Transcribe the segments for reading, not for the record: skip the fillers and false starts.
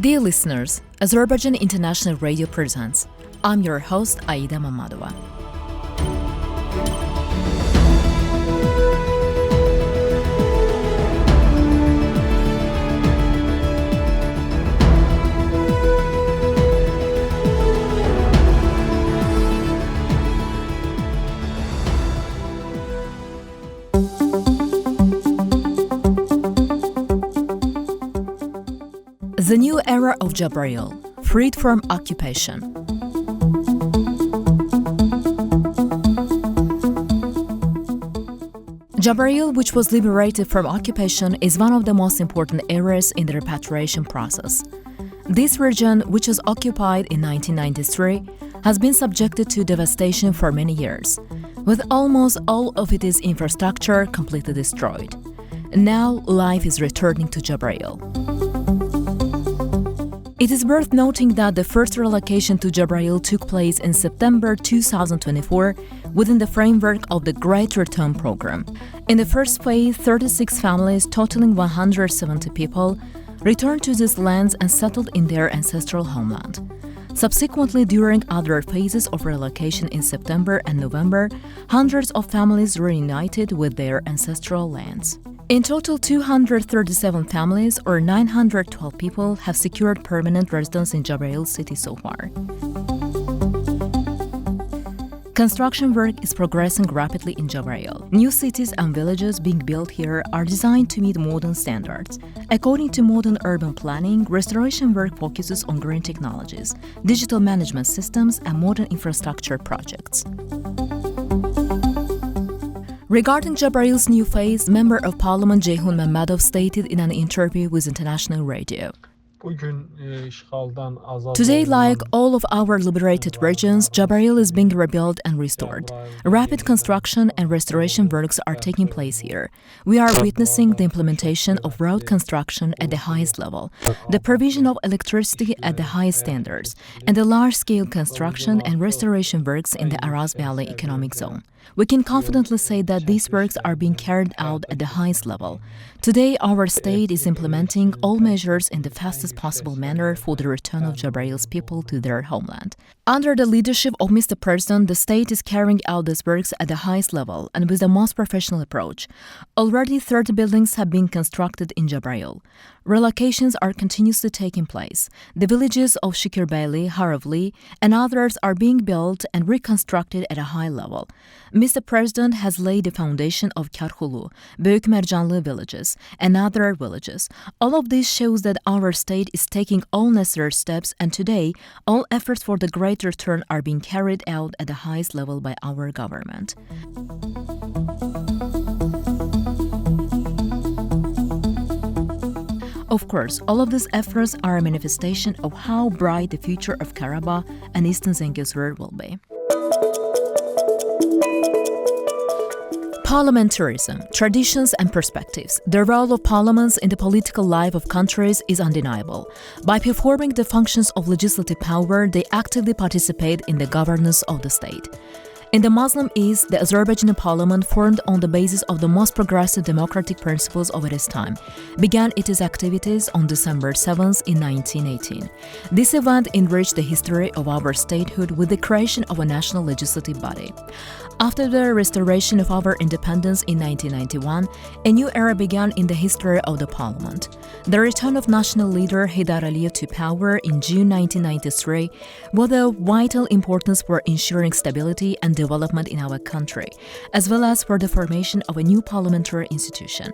Dear listeners, Azerbaijan International Radio presents. I'm your host, Aida Mamadova. The new era of Jabrayil, freed from occupation. Jabrayil, which was liberated from occupation, is one of the most important areas in the repatriation process. This region, which was occupied in 1993, has been subjected to devastation for many years, with almost all of its infrastructure completely destroyed. Now, life is returning to Jabrayil. It is worth noting that the first relocation to Jabrayil took place in September 2024 within the framework of the Great Return Program. In the first phase, 36 families totaling 170 people returned to these lands and settled in their ancestral homeland. Subsequently, during other phases of relocation in September and November, hundreds of families reunited with their ancestral lands. In total, 237 families, or 912 people, have secured permanent residence in Jabrayil city so far. Construction work is progressing rapidly in Jabrayil. New cities and villages being built here are designed to meet modern standards. According to modern urban planning, restoration work focuses on green technologies, digital management systems, and modern infrastructure projects. Regarding Jabrayil's new phase, Member of Parliament Ceyhun Mehmedov stated in an interview with international radio. Today, like all of our liberated regions, Jabrayil is being rebuilt and restored. Rapid construction and restoration works are taking place here. We are witnessing the implementation of road construction at the highest level, the provision of electricity at the highest standards, and the large-scale construction and restoration works in the Araz Valley Economic Zone. We can confidently say that these works are being carried out at the highest level. Today, our state is implementing all measures in the fastest possible manner for the return of Jabrayil's people to their homeland. Under the leadership of Mr. President, the state is carrying out these works at the highest level and with the most professional approach. Already 30 buildings have been constructed in Jabrayil. Relocations are continuously taking place. The villages of Şikirbeyli, Haravli, and others are being built and reconstructed at a high level. Mr. President has laid the foundation of Karhulu, Böyükmercanlı villages, and other villages. All of this shows that our state is taking all necessary steps, and today, all efforts for the great return are being carried out at the highest level by our government. Of course, all of these efforts are a manifestation of how bright the future of Karabakh and Eastern Zengezur will be. Parliamentarism, traditions and perspectives. The role of parliaments in the political life of countries is undeniable. By performing the functions of legislative power, they actively participate in the governance of the state. In the Muslim East, the Azerbaijani parliament, formed on the basis of the most progressive democratic principles of its time, began its activities on December 7th in 1918. This event enriched the history of our statehood with the creation of a national legislative body. After the restoration of our independence in 1991, a new era began in the history of the parliament. The return of national leader Heydar Aliyev to power in June 1993 was of vital importance for ensuring stability and development in our country, as well as for the formation of a new parliamentary institution.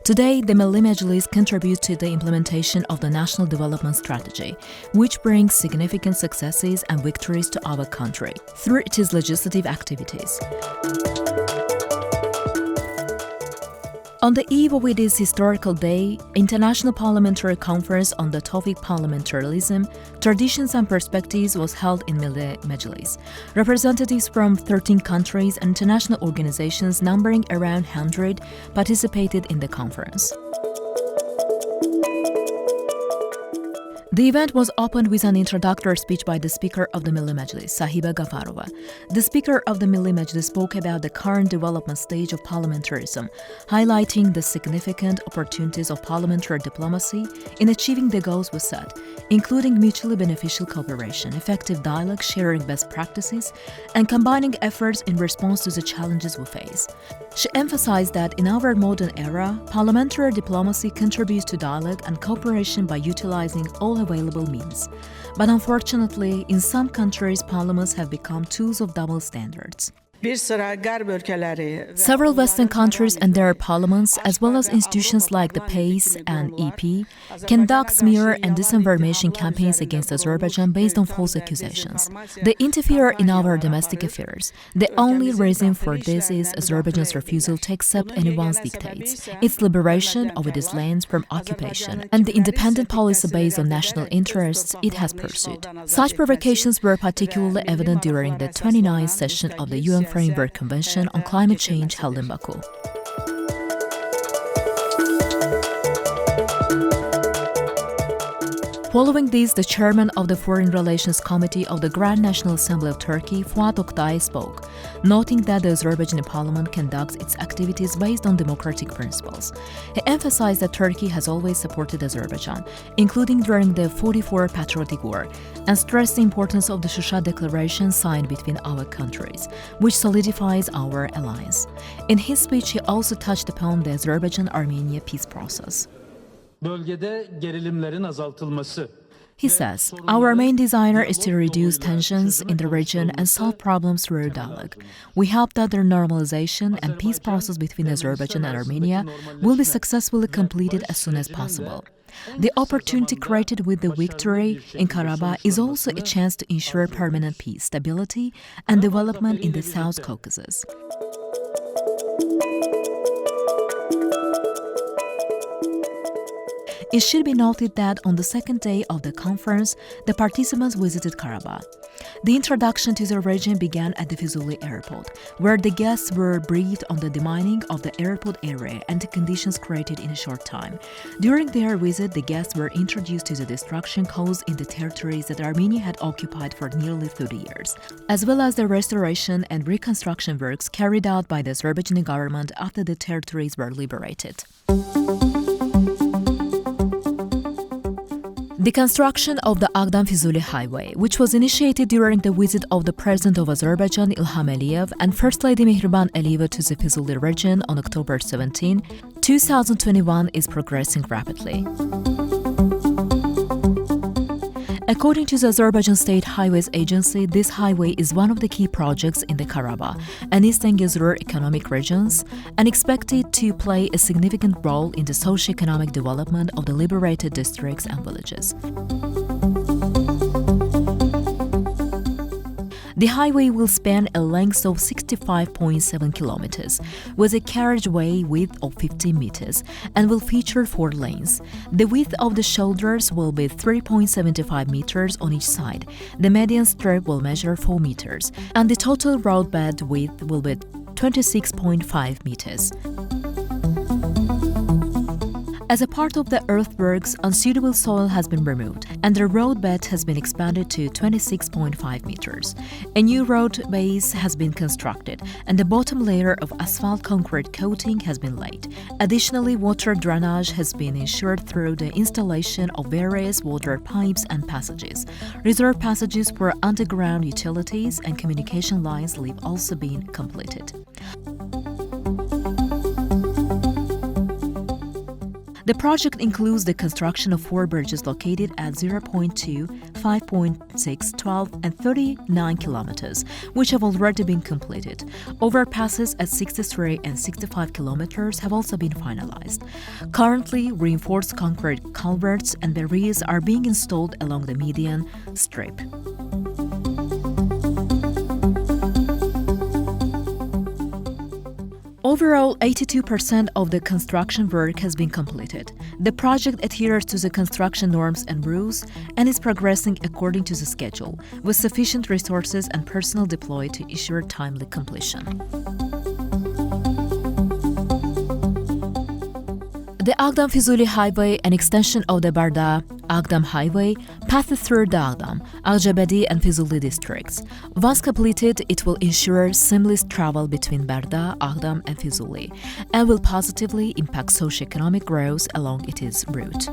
Today, the Milli Meclis contributes to the implementation of the National Development Strategy, which brings significant successes and victories to our country through its legislative activities. On the eve of this historical day, International Parliamentary Conference on the topic Parliamentarism, Traditions and Perspectives was held in Milli Meclis. Representatives from 13 countries and international organizations numbering around 100 participated in the conference. The event was opened with an introductory speech by the Speaker of the Milli Majlis, Sahiba Gafarova. The Speaker of the Milli Majlis spoke about the current development stage of parliamentarism, highlighting the significant opportunities of parliamentary diplomacy in achieving the goals we set, including mutually beneficial cooperation, effective dialogue, sharing best practices, and combining efforts in response to the challenges we face. She emphasized that in our modern era, parliamentary diplomacy contributes to dialogue and cooperation by utilizing all available means. But unfortunately, in some countries, parliaments have become tools of double standards. Several Western countries and their parliaments, as well as institutions like the PACE and EP, conduct smear and disinformation campaigns against Azerbaijan based on false accusations. They interfere in our domestic affairs. The only reason for this is Azerbaijan's refusal to accept anyone's dictates, its liberation of its lands from occupation, and the independent policy based on national interests it has pursued. Such provocations were particularly evident during the 29th session of the UN Framework Convention on Climate Change held in Baku. Following this, the chairman of the Foreign Relations Committee of the Grand National Assembly of Turkey, Fuat Oktay, spoke, noting that the Azerbaijani parliament conducts its activities based on democratic principles. He emphasized that Turkey has always supported Azerbaijan, including during the 44 Patriotic War, and stressed the importance of the Shusha Declaration signed between our countries, which solidifies our alliance. In his speech, he also touched upon the Azerbaijan-Armenia peace process. He says, our main desire is to reduce tensions in the region and solve problems through dialogue. We hope that the normalization and peace process between Azerbaijan and Armenia will be successfully completed as soon as possible. The opportunity created with the victory in Karabakh is also a chance to ensure permanent peace, stability, and development in the South Caucasus. It should be noted that on the second day of the conference, the participants visited Karabakh. The introduction to the region began at the Fuzuli airport, where the guests were briefed on the demining of the airport area and the conditions created in a short time. During their visit, the guests were introduced to the destruction caused in the territories that Armenia had occupied for nearly 30 years, as well as the restoration and reconstruction works carried out by the Azerbaijani government after the territories were liberated. The construction of the Agdan-Fuzuli Highway, which was initiated during the visit of the President of Azerbaijan, Ilham Aliyev, and First Lady Mihriban Aliyeva to the Fuzuli region on October 17, 2021, is progressing rapidly. According to the Azerbaijan State Highways Agency, this highway is one of the key projects in the Karabakh and Eastern Gezur economic regions and expected to play a significant role in the socio-economic development of the liberated districts and villages. The highway will span a length of 65.7 kilometers, with a carriageway width of 15 meters, and will feature 4 lanes. The width of the shoulders will be 3.75 meters on each side. The median strip will measure 4 meters, and the total roadbed width will be 26.5 meters. As a part of the earthworks, unsuitable soil has been removed, and the roadbed has been expanded to 26.5 meters. A new road base has been constructed, and the bottom layer of asphalt concrete coating has been laid. Additionally, water drainage has been ensured through the installation of various water pipes and passages. Reserve passages for underground utilities and communication lines have also been completed. The project includes the construction of 4 bridges located at 0.2, 5.6, 12, and 39 kilometers, which have already been completed. Overpasses at 63 and 65 kilometers have also been finalized. Currently, reinforced concrete culverts and barriers are being installed along the median strip. Overall, 82% of the construction work has been completed. The project adheres to the construction norms and rules and is progressing according to the schedule, with sufficient resources and personnel deployed to ensure timely completion. The Agdam-Fizuli Highway, an extension of the Barda-Agdam Highway, passes through the Agdam, Azerbaijan and Fizuli districts. Once completed, it will ensure seamless travel between Barda, Agdam and Fizuli, and will positively impact socio-economic growth along its route.